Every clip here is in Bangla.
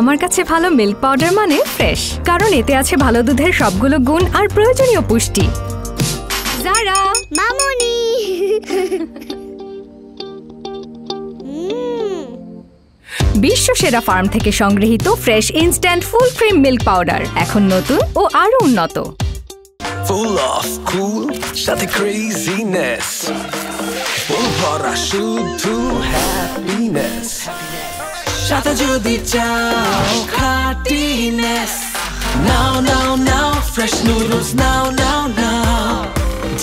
আমার কাছে ভালো মিল্ক পাউডার মানে ফ্রেশ, কারণ এতে আছে ভালো দুধের সবগুলো গুণ আর প্রয়োজনীয় পুষ্টি। যারা মামুনি বিশ্ব সেরা ফার্ম থেকে সংগৃহীত fresh instant full cream milk powder এখন নতুন ও আরো উন্নত। Full of cool, সাথে craziness, full ভরা শুধু happiness, সাথে যদি চাও খাটিনেস, now fresh noodles, now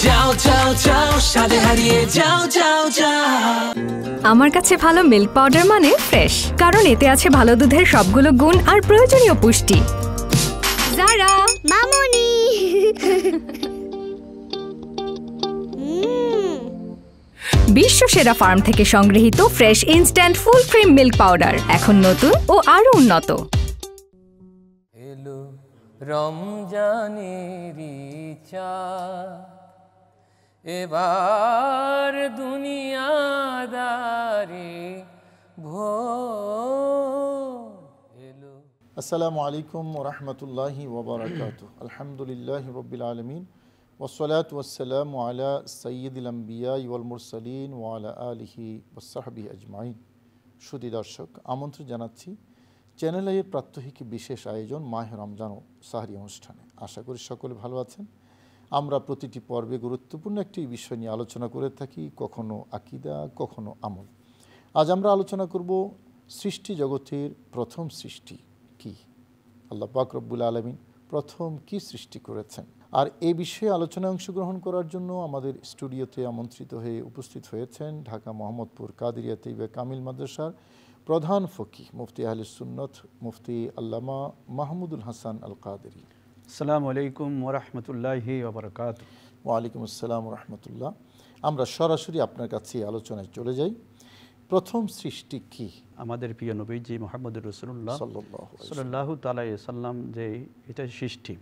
যাও সাথে হারিয়ে যাও। আমার কাছে ভালো মিল্ক পাউডার মানে ফ্রেশ, কারণ এতে আছে ভালো দুধের সবগুলো গুণ আর প্রয়োজনীয় পুষ্টি। যারা মামুনি বিশ্ব সেরা ফার্ম থেকে সংগৃহীত fresh instant full cream milk powder এখন নতুন ও আরো উন্নত। এলো রমজানেরি চাঁদ, এবার দুনিয়াদারি ভোর এলো। আসসালামু আলাইকুম ওয়া রাহমাতুল্লাহি ওয়া বারাকাতুহু। আলহামদুলিল্লাহি রাব্বিল আলামিন ওয়াসসালাতু ওয়াসসালামু আলা সাইয়্যিদিল আমবিয়া ওয়াল মুরসালিন ওয়া আলা আলিহি ওয়া সাহবিহি আজমাইন। সুধী দর্শক, আমন্ত্রণ জানাচ্ছি চ্যানেল আইয়ের প্রাত্যহিক বিশেষ আয়োজন মাহে রমজান ও সাহরি অনুষ্ঠানে। আশা করি সকলে ভালো আছেন। আমরা প্রতিটি পর্বে গুরুত্বপূর্ণ একটি বিষয় নিয়ে আলোচনা করে থাকি, কখনো আকীদা, কখনো আমল। আজ আমরা আলোচনা করব সৃষ্টি জগতের প্রথম সৃষ্টি কি, আল্লাহ পাক রব্বুল আলামিন প্রথম কি সৃষ্টি করেছেন। আর এই বিষয়ে আলোচনায় অংশগ্রহণ করার জন্য আমাদের স্টুডিওতে আমন্ত্রিত হয়ে উপস্থিত হয়েছেন ঢাকা মোহাম্মদপুর কাদেরিয়া তৈয়বা কামিল মাদ্রাসার প্রধান ফকিহ মুফতি আহলে সুন্নাত মুফতি আল্লামা মাহমুদুল হাসান আল কাদেরি। আসসালামু আলাইকুম ওয়া রাহমাতুল্লাহি ওয়া বারাকাতুহু। ওয়া আলাইকুম আসসালাম ওয়া রাহমাতুল্লাহ। আমরা সরাসরি আপনার কাছে আলোচনায় চলে যাই। প্রথম সৃষ্টি কি? আমাদের প্রিয় নবীজি মুহাম্মদুর রাসূলুল্লাহ সাল্লাল্লাহু তাআলা আলাইহি সাল্লাম যে এটা সৃষ্টি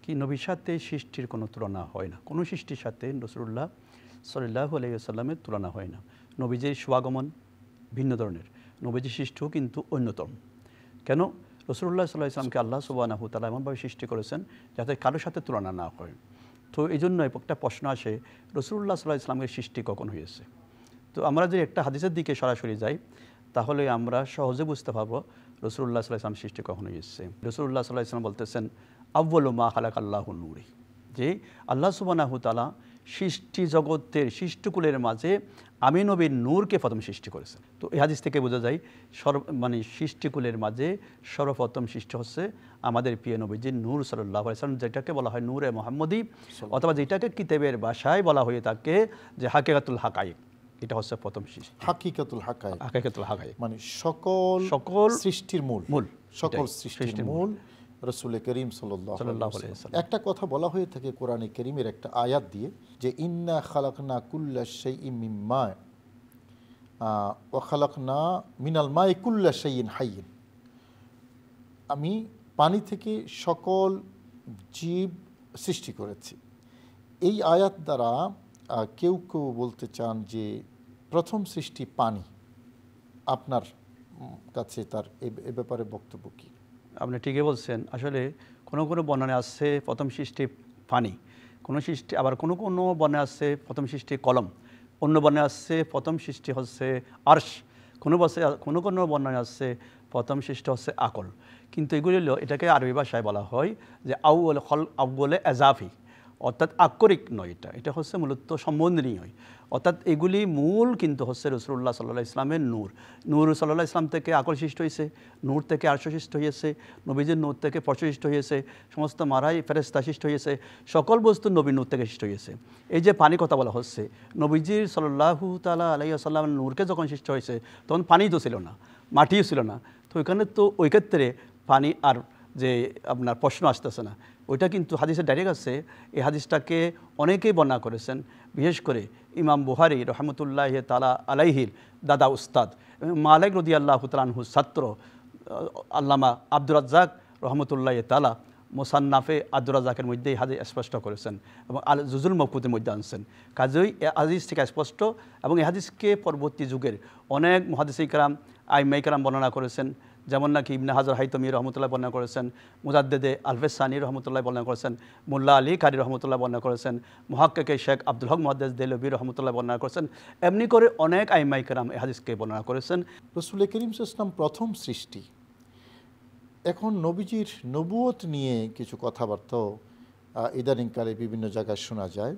কি, নবীর সাথে সৃষ্টির কোনো তুলনা হয় না, কোনো সৃষ্টির সাথে রাসূলুল্লাহ সাল্লাল্লাহু আলাইহি সাল্লামের তুলনা হয় না। নবীজির স্বাগমন ভিন্ন ধরনের, নবীজির সৃষ্টিও কিন্তু অন্যতম। কেন? রাসূলুল্লাহ সাল্লাল্লাহু আলাইহি সাল্লামকে আল্লাহ সুবহানাহু ওয়া তাআলা এমনভাবে সৃষ্টি করেছেন যাতে কারোর সাথে তুলনা না হয়। তো এই জন্য একটা প্রশ্ন আসে, রাসূলুল্লাহ সাল্লাল্লাহু আলাইহি সাল্লামের সৃষ্টি কখন হয়েছে? তো আমরা যদি একটা হাদিসের দিকে সরাসরি যাই তাহলে আমরা সহজে বুঝতে পারবো রাসূলুল্লাহ সাল্লাল্লাহু আলাইহি সাল্লাম সৃষ্টি কখন হয়েছে। রাসূলুল্লাহ সাল্লাল্লাহু আলাইহি সাল্লাম বলতেছেন আউয়ালু মা খালাকাল্লাহু নূরি, যে আল্লাহ সুবহানাহু ওয়া তাআলা সৃষ্টি জগতের সৃষ্টিকুলের মাঝে আমি নবীর নূরকে প্রথম সৃষ্টি করেছেন। তো এই হাদিস থেকে বোঝা যায় সৃষ্টিকুলের মাঝে সর্বপ্রথম সৃষ্টি হচ্ছে আমাদের প্রিয় নবীজির নূর সাল্লাল্লাহু আলাইহি ওয়াসাল্লাম, যেটাকে বলা হয় নূরে মুহাম্মদী, অথবা যেটাকে কিতাবের ভাষায় বলা হয়ে থাকে যে হাকিকাতুল হাকাইক। এটা হচ্ছে প্রথম সৃষ্টি, হাকিকাতুল হাকাইক। হাকিকাতুল হাকাইক মানে সকল সৃষ্টির মূল, সকল সৃষ্টির মূল রাসূল করিম সাল্লাল্লাহু আলাইহি ওয়াসাল্লাম। একটা কথা বলা হয়ে থাকে কোরআনে কারীমের একটা আয়াত দিয়ে যে ইন্না খালাকনা কুল্লা শাইইন মিন মা ওয়া খালাকনা মিনাল মাই কুল্লা শাইইন হাইয়্যিন। আমি পানি থেকে সকল জীব সৃষ্টি করেছি। এই আয়াত দ্বারা কেউ কেউ বলতে চান যে প্রথম সৃষ্টি পানি। আপনার কাছে তার এ ব্যাপারে বক্তব্য কী? আপনি ঠিকই বলছেন। আসলে কোনো কোনো বর্ণনা আছে প্রথম সৃষ্টি পানি, কোনো সৃষ্টি আবার কোনো কোনো বর্ণনা আছে প্রথম সৃষ্টি কলম, অন্য বর্ণনা আছে প্রথম সৃষ্টি হচ্ছে আরশ, কোনো কোনো বর্ণনা আছে প্রথম সৃষ্টি হচ্ছে আকল। কিন্তু এগুলি এটাকে আরবি ভাষায় বলা হয় যে আউ্বলে এজাফি, অর্থাৎ আক্ষরিক নয়, এটা হচ্ছে মূলত সম্বন্ধনীয়। অর্থাৎ এগুলি মূল কিন্তু হচ্ছে রাসূলুল্লাহ সাল্লাল্লাহু আলাইহি ইসলামের নূর সাল্লাল্লাহু আলাইহি ইসলাম থেকে আকল সৃষ্টি হয়েছে, নূর থেকে আরশ সৃষ্টি হয়েছে, নবীজির নূর থেকে ফরশ সৃষ্টি হয়েছে, সমস্ত মারাই ফেরেশতা সৃষ্টি হয়েছে, সকল বস্তু নবীর নূর থেকে সৃষ্টি হয়েছে। এই যে পানি কথা বলা হচ্ছে, নবীজির সাল্লাল্লাহু তাআলা আলাইহি ওয়াসাল্লামের নূরকে যখন সৃষ্টি হয়েছে তখন পানি তো ছিল না, মাটিও ছিল না। তো ওইখানে তো ওই ক্ষেত্রে পানি আর যে আপনার প্রশ্ন আসতেছে না, ওইটা কিন্তু হাদিসে ডাইরেক্ট আছে। এই হাদিসটাকে অনেকেই বর্ণনা করেছেন, বিশেষ করে ইমাম বুখারী রহমতুল্লাহ তাআলা আলাইহির দাদা উস্তাদ মালিক রাদিয়াল্লাহু তাআলা আনহু ছাত্র আল্লামা আব্দুর রাজ্জাক রহমতুল্লাহ তাআলা মুসান্নাফে আব্দুর রাজ্জাকের মধ্যে এই হাদিস স্পষ্ট করেছেন এবং আল জুজুল মফকুদের মধ্যে আনছেন। কাজেই এই হাদিস থেকে স্পষ্ট, এবং এই হাদিসকে পরবর্তী যুগের অনেক মুহাদ্দিস ইকরাম আইম্মা ইকরাম বর্ণনা করেছেন যেমন নাকি ইবনে হাজার হাইতমি রহমতুল্লাহ বর্ণনা করেছেন, মুজাদ্দেদে আলফেস সানি রহমতুল্লাহ বর্ণনা করেছেন, মোল্লা আলী কারি রহমতুল্লাহ বর্ণনা করেছেন, মুহাক্কিকে শেখ আব্দুল হক মুহাদ্দিস দেহলভী রহমতুল্লাহ বর্ণনা করেছেন। এমনি করে অনেক আইমায়ে কেরাম এই হাদিসকে বর্ণনা করেছেন। রাসূল করিম সাল্লাল্লাহু আলাইহি ওয়াসাল্লাম প্রথম সৃষ্টি। এখন নবীজির নবুয়ত নিয়ে কিছু কথাবার্তাও ইদানিংকালে বিভিন্ন জায়গায় শোনা যায়,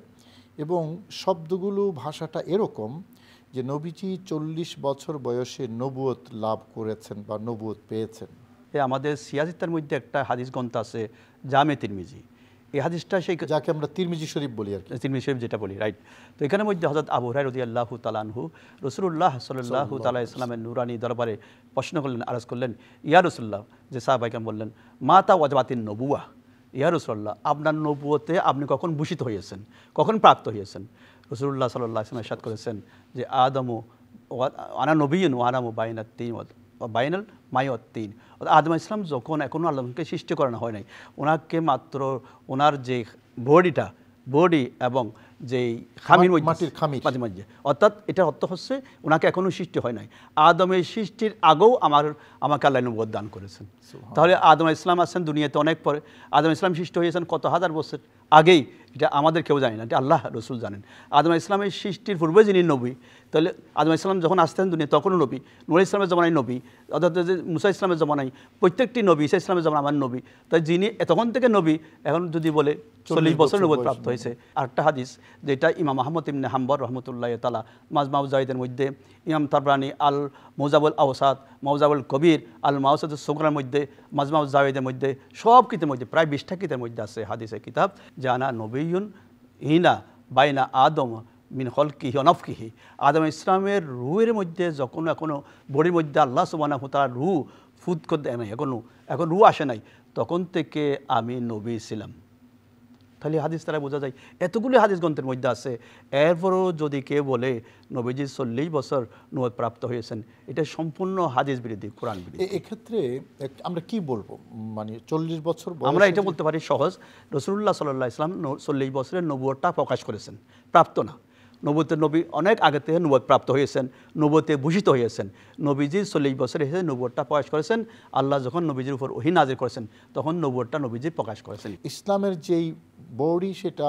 এবং শব্দগুলো ভাষাটা এরকম যে নবীজি 40 বছর বয়সে নবুয়ত লাভ করেছেন বা নবুয়ত পেয়েছেন। আমাদের সিয়াসিত্তার মধ্যে একটা হাদিস গ্রন্থ আছে জামে তিরমিজি, এই হাদিসটা সেই যাকে আমরা তিরমিজি শরীফ বলি আর কি, তিরমিজি শরীফ যেটা বলি, রাইট। তো এখানের মধ্যে হযরত আবু হুরায়রা রাদিয়াল্লাহু তাআলা আনহু রাসূলুল্লাহ সাল্লাল্লাহু তাআলা আলাইহি ওয়াসাল্লামের নূরানি দরবারে প্রশ্ন করলেন, আরজ করলেন, ইয়া রাসূলুল্লাহ, যে সাহাবায়ে বললেন, মাতা ওয়াজবাতিন নবুওয়া, ইয়া রাসূলুল্লাহ, আপনার নবুয়তে আপনি কখন ভূষিত হয়েছেন, কখন প্রাপ্ত হয়েছেন? রাসূলুল্লাহ সাল্লাল্লাহু আলাইহি ওয়াসাল্লাম ইরশাদ করেছেন যে আদমু আনা নবিয়্যুন ওয়া আনা মুবাইনাত তিন ওয়া বাইনাল মাই ওয়াত তিন। আদম আলাইহিস সালাম যখন এখনও আল্লাহকে সৃষ্টি করানো হয় নাই, ওনাকে মাত্র ওনার যে বডি এবং যেই খামির মাটির মধ্যে, অর্থাৎ এটার অর্থ হচ্ছে ওনাকে এখনও সৃষ্টি হয় নাই। আদমের সৃষ্টির আগেও আমাকে আল্লাহ নবুয়ত দান করেছেন। তাহলে আদম আলাইহিস সালাম আসছেন দুনিয়াতে অনেক পরে, আদম আলাইহিস সালাম সৃষ্টি হয়েছেন কত হাজার বছর আগেই, এটা আমাদের কেউ জানি না, এটা আল্লাহ রসুল জানেন। আদম আলাইহিস সালামের সৃষ্টির পূর্বে যিনি নবী, তাহলে আদম আলাইহিস সালাম যখন আসতেন দুনিয়া তখনও নবী, নূহ আলাইহিস সালামের জমানায় নবী, অর্থাৎ মুসা ইসলামের জমানায় প্রত্যেকটি নবী, ঈসা ইসলামের জমানায় আমার নবী, তাই যিনি তখন থেকে নবী, এখন যদি বলে 40 বছর নবুয়ত প্রাপ্ত হয়েছে। আরেকটা হাদিস যেটা ইমাম আহমদ ইবনে হাম্বল রহমতুল্লাহ তাআলা মাজমাউ জাওয়াইদের মধ্যে, ইমাম তাবরানি আল মুজাবুল আওসাত, মাউজাবুল কবির, আল মাওসাতুস সুগরার মধ্যে, মাজমাউ জাওয়াইদের মধ্যে, সব কিতাবের মধ্যে প্রায় 20টা কিতাবের মধ্যে আছে হাদিসের কিতাব যে আনা নবিয়্যুন হিনা বাইনা আদম মিন খলকিহি ওয়া নাফখিহি। আদম ইসলামের রুহের মধ্যে যখন এখনও বডির মধ্যে আল্লাহ সুবহানাহু ওয়া তাআলা রুহ ফুদ করে দেয় নাই, এখন রুহ আসে নাই, তখন থেকে আমি নবী ছিলাম। তাহলে হাদিস তারা বোঝা যায় এতগুলি হাদিস গ্রন্থের মধ্যে আছে। এরপরও যদি কেউ বলে নবীজি 40 বছর নবুয়ত প্রাপ্ত হয়েছেন, এটা সম্পূর্ণ হাদিস বিরোধী, কোরআন বিরোধী। এক্ষেত্রে আমরা কি বলবো, মানে 40 বছর আমরা এটা বলতে পারি সহজ, রাসূলুল্লাহ সাল্লাল্লাহু আলাইহি ওয়াসাল্লাম 40 বছরের নবুয়তটা প্রকাশ করেছেন, প্রাপ্ত না। নবুয়তের নবী অনেক আগে থেকে নবুয়ত প্রাপ্ত হয়েছেন, নবুয়তে ভূষিত হয়েছেন। নবীজি 40 বছর এসে নবুয়তটা প্রকাশ করেছেন। আল্লাহ যখন নবীজির উপর ওহী নাযিল করেছেন তখন নবুয়তটা নবীজি প্রকাশ করেছেন। ইসলামের যেই বডি সেটা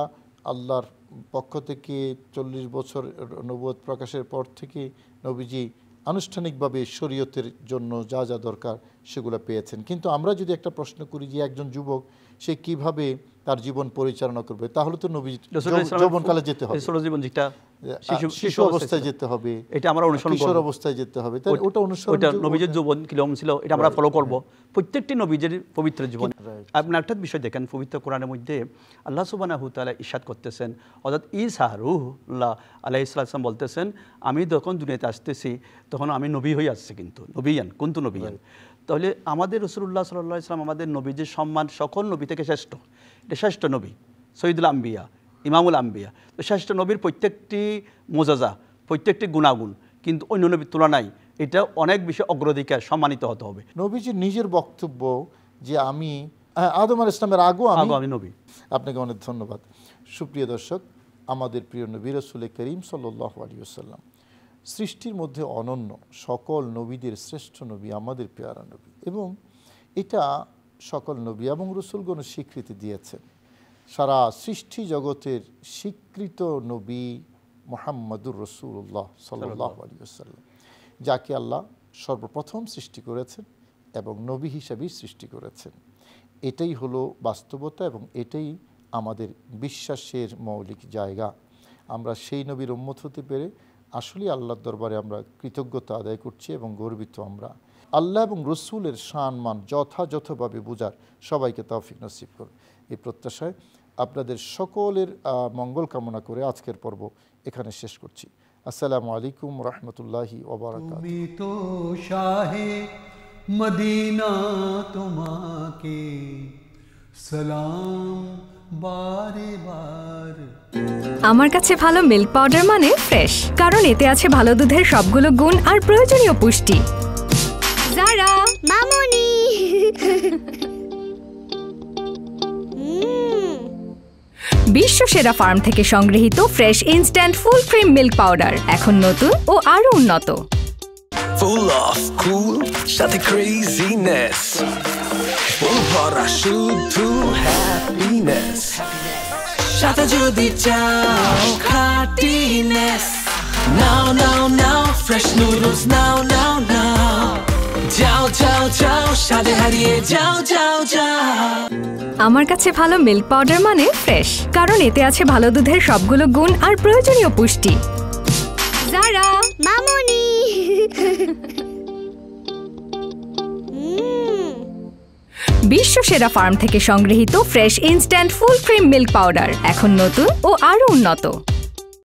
আল্লাহর পক্ষ থেকে 40 বছর নবুয়ত প্রকাশের পর থেকে নবীজি আনুষ্ঠানিকভাবে শরীয়তের জন্য যা যা দরকার সেগুলো পেয়েছেন। কিন্তু আমরা যদি একটা প্রশ্ন করি যে একজন যুবক সে কিভাবে তার জীবন পরিচালনা করবে, তাহলে তো নবী যৌবনকালে যেতে হবে, শিশু অবস্থায় যেতে হবে, এটা আমরা অনুসরণ করব, কিশোর অবস্থায় যেতে হবে। তাই ওটা অনুসরণ, ওটা নবীজির জীবন কিরকম ছিল এটা আমরা ফলো করব, প্রত্যেকটি নবীজির পবিত্র জীবন। আপনি একটা বিষয় দেখেন, পবিত্র কোরআনের মধ্যে আল্লাহ সুবহানাহু ওয়া তাআলা ইরশাদ করতেছেন, হযরত ঈসা রূহুল্লাহ আলাইহিস সালাম বলতেছেন, আমি যখন দুনিয়াতে আসতেছি তখন আমি নবী হয়ে আসছি, কিন্তু নবিয়ান কুনতু নবিয়ান। তাহলে আমাদের রাসূলুল্লাহ সাল্লাল্লাহু আলাইহি ওয়াসাল্লাম আমাদের নবীজির সম্মান সকল নবী থেকে শ্রেষ্ঠ, এটা শ্রেষ্ঠ নবী, সৈয়দুল আম্বিয়া, ইমামুল আম্বিয়া। তো শ্রেষ্ঠ নবীর প্রত্যেকটি মোজাজা, প্রত্যেকটি গুণাগুণ কিন্তু অন্য নবীর তুলনায় এটা অনেক বেশি অগ্রাধিকার, সম্মানিত হতে হবে। নবীজির নিজের বক্তব্য যে আমি আদম আলাইহিস সালামের আগেও আমি নবী। আপনাকে অনেক ধন্যবাদ। সুপ্রিয় দর্শক, আমাদের প্রিয় নবী রাসূল করিম সাল্লাল্লাহু আলাইহি ওয়াসাল্লাম সৃষ্টির মধ্যে অনন্য, সকল নবীদের শ্রেষ্ঠ নবী, আমাদের পেয়ারা নবী, এবং এটা সকল নবী এবং রাসূলগণ স্বীকৃতি দিয়েছেন। সারা সৃষ্টি জগতের স্বীকৃত নবী মুহাম্মদুর রাসূলুল্লাহ সাল্লাল্লাহু আলাইহি ওয়াসাল্লাম, যাকে আল্লাহ সর্বপ্রথম সৃষ্টি করেছেন এবং নবী হিসাবেই সৃষ্টি করেছেন। এটাই হলো বাস্তবতা এবং এটাই আমাদের বিশ্বাসের মৌলিক জায়গা। আমরা সেই নবীর উম্মত হতে পেরে আসলে আল্লাহর দরবারে আমরা কৃতজ্ঞতা আদায় করছি এবং গর্বিত। আমরা আল্লাহ এবং রসুলের সম্মান যথাযথভাবে বোঝার সবাইকে তৌফিক নসিব করুন, এই প্রত্যাশায় আপনাদের সকলের মঙ্গল কামনা করে আজকের পর্ব এখানে শেষ করছি। আসসালামু আলাইকুম রহমতুল্লাহি ওয়া বারাকাতুহু। তুমি তো শাহে মদিনা, তোমাকে সালাম বারে বার। আমার কাছে ভালো মিল্ক পাউডার মানে ফ্রেশ, কারণ এতে আছে ভালো দুধের সবগুলো গুণ আর প্রয়োজনীয় পুষ্টি। যারা মামুনি বিশ্ব সেরা ফার্ম থেকে সংগৃহীত fresh instant full cream milk powder এখন নতুন ও আরো উন্নত। full of cool সাথে craziness ফুল ভরা শুধু happiness সাথে যদি চাও খাটিনেস Now, now, now, fresh noodles, now, now, now যাও যাও যাও স্বাদে হারিয়ে যাও যাও যাও আমার কাছে ভালো মিল্ক পাউডার মানে ফ্রেশ, কারণ এতে আছে ভালো দুধের সবগুলো গুণ আর প্রয়োজনীয় পুষ্টি। যারা মামুনি বিশ্ব সেরা ফার্ম থেকে সংগৃহীত fresh instant full cream milk powder এখন নতুন ও আরো উন্নত।